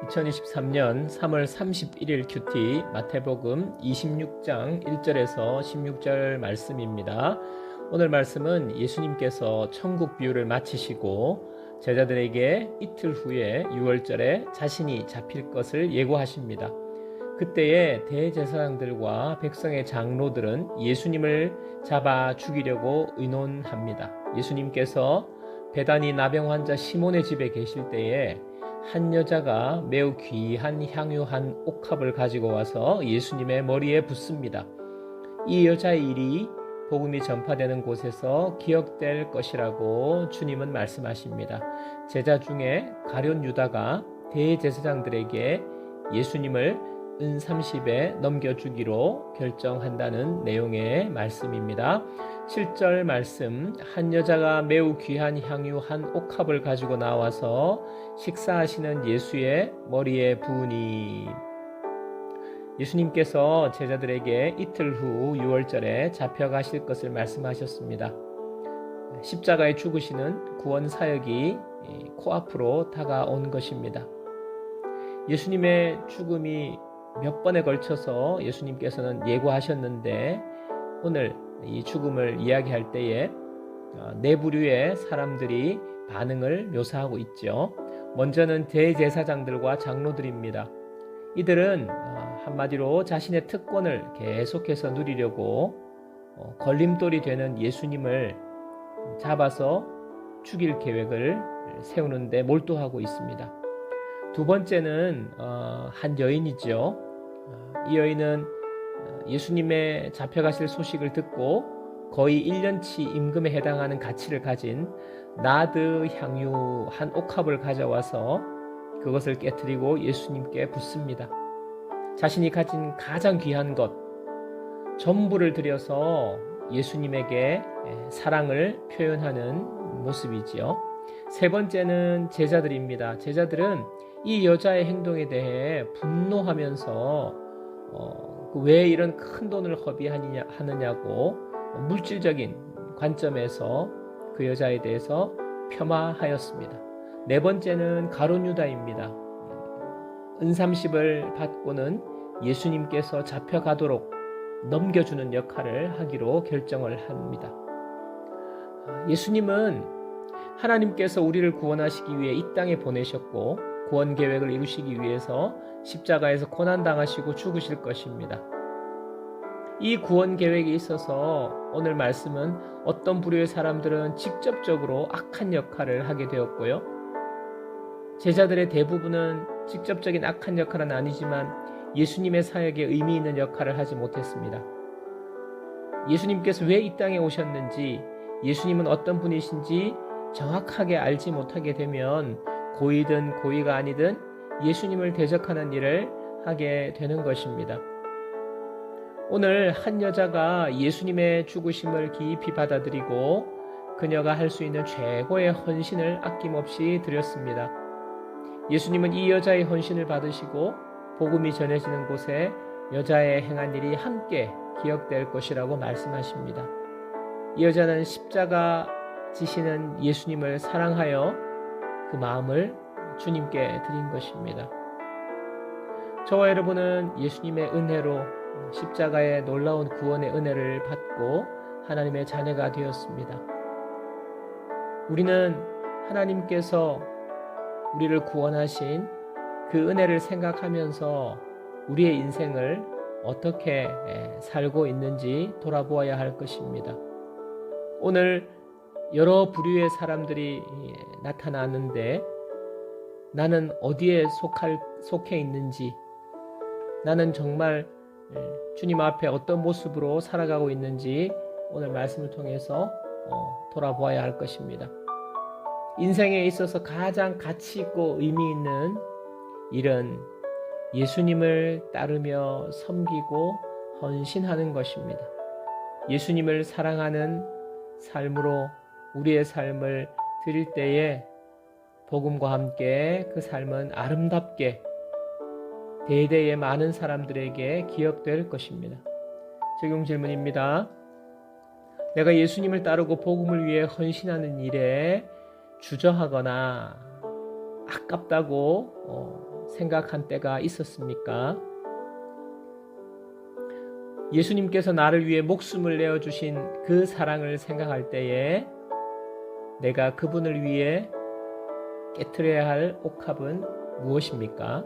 2023년 3월 31일 큐티 마태복음 26장 1절에서 16절 말씀입니다. 오늘 말씀은 예수님께서 천국 비유를 마치시고 제자들에게 이틀 후에 6월절에 자신이 잡힐 것을 예고하십니다. 그때에 대제사장들과 백성의 장로들은 예수님을 잡아 죽이려고 의논합니다. 예수님께서 베다니 나병 환자 시몬의 집에 계실 때에 한 여자가 매우 귀한 향유 한 옥합을 가지고 와서 예수님의 머리에 붓습니다. 이 여자의 일이 복음이 전파되는 곳에서 기억될 것이라고 주님은 말씀하십니다. 제자 중에 가룟 유다가 대제사장들에게 예수님을 은 30에 넘겨주기로 결정한다는 내용의 말씀입니다. 7절 말씀, 한 여자가 매우 귀한 향유 한 옥합을 가지고 나와서 식사하시는 예수의 머리에 부으니. 예수님께서 제자들에게 이틀 후 6월절에 잡혀가실 것을 말씀하셨습니다. 십자가에 죽으시는 구원 사역이 코앞으로 다가온 것입니다. 예수님의 죽음이 몇 번에 걸쳐서 예수님께서는 예고하셨는데 오늘 이 죽음을 이야기할 때에 네 부류의 사람들이 반응을 묘사하고 있죠. 먼저는 대제사장들과 장로들입니다. 이들은 한마디로 자신의 특권을 계속해서 누리려고 걸림돌이 되는 예수님을 잡아서 죽일 계획을 세우는데 몰두하고 있습니다. 두 번째는 한 여인이죠. 이 여인은 예수님의 잡혀가실 소식을 듣고 거의 1년치 임금에 해당하는 가치를 가진 나드 향유 한 옥합을 가져와서 그것을 깨뜨리고 예수님께 붓습니다. 자신이 가진 가장 귀한 것 전부를 들여서 예수님에게 사랑을 표현하는 모습이지요. 세 번째는 제자들입니다. 제자들은 이 여자의 행동에 대해 분노하면서 왜 이런 큰 돈을 허비하느냐고 물질적인 관점에서 그 여자에 대해서 폄하하였습니다. 네 번째는 가룟 유다입니다. 은 30을 받고는 예수님께서 잡혀가도록 넘겨주는 역할을 하기로 결정을 합니다. 예수님은 하나님께서 우리를 구원하시기 위해 이 땅에 보내셨고 구원 계획을 이루시기 위해서 십자가에서 고난당하시고 죽으실 것입니다. 이 구원 계획에 있어서 오늘 말씀은 어떤 부류의 사람들은 직접적으로 악한 역할을 하게 되었고요. 제자들의 대부분은 직접적인 악한 역할은 아니지만 예수님의 사역에 의미 있는 역할을 하지 못했습니다. 예수님께서 왜 이 땅에 오셨는지, 예수님은 어떤 분이신지 정확하게 알지 못하게 되면 고의든 고의가 아니든 예수님을 대적하는 일을 하게 되는 것입니다. 오늘 한 여자가 예수님의 죽으심을 깊이 받아들이고 그녀가 할 수 있는 최고의 헌신을 아낌없이 드렸습니다. 예수님은 이 여자의 헌신을 받으시고 복음이 전해지는 곳에 여자의 행한 일이 함께 기억될 것이라고 말씀하십니다. 이 여자는 십자가 지시는 예수님을 사랑하여 그 마음을 주님께 드린 것입니다. 저와 여러분은 예수님의 은혜로 십자가의 놀라운 구원의 은혜를 받고 하나님의 자녀가 되었습니다. 우리는 하나님께서 우리를 구원하신 그 은혜를 생각하면서 우리의 인생을 어떻게 살고 있는지 돌아보아야 할 것입니다. 오늘 여러 부류의 사람들이 나타나는데 나는 어디에 속해 있는지, 나는 정말 주님 앞에 어떤 모습으로 살아가고 있는지 오늘 말씀을 통해서 돌아보아야 할 것입니다. 인생에 있어서 가장 가치 있고 의미 있는 일은 예수님을 따르며 섬기고 헌신하는 것입니다. 예수님을 사랑하는 삶으로 우리의 삶을 드릴 때에 복음과 함께 그 삶은 아름답게 대대의 많은 사람들에게 기억될 것입니다. 적용 질문입니다. 내가 예수님을 따르고 복음을 위해 헌신하는 일에 주저하거나 아깝다고 생각한 때가 있었습니까? 예수님께서 나를 위해 목숨을 내어주신 그 사랑을 생각할 때에 내가 그분을 위해 깨트려야 할 옥합은 무엇입니까?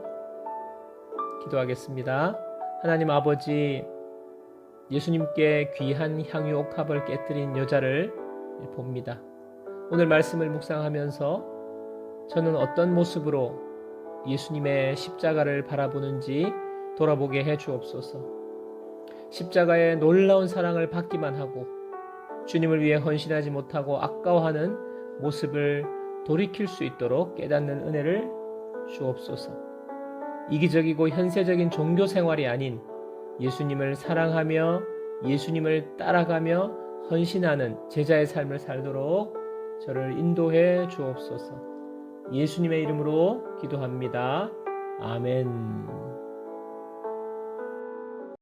기도하겠습니다. 하나님 아버지, 예수님께 귀한 향유 옥합을 깨뜨린 여자를 봅니다. 오늘 말씀을 묵상하면서 저는 어떤 모습으로 예수님의 십자가를 바라보는지 돌아보게 해 주옵소서. 십자가의 놀라운 사랑을 받기만 하고 주님을 위해 헌신하지 못하고 아까워하는 모습을 돌이킬 수 있도록 깨닫는 은혜를 주옵소서. 이기적이고 현세적인 종교 생활이 아닌 예수님을 사랑하며 예수님을 따라가며 헌신하는 제자의 삶을 살도록 저를 인도해 주옵소서. 예수님의 이름으로 기도합니다. 아멘.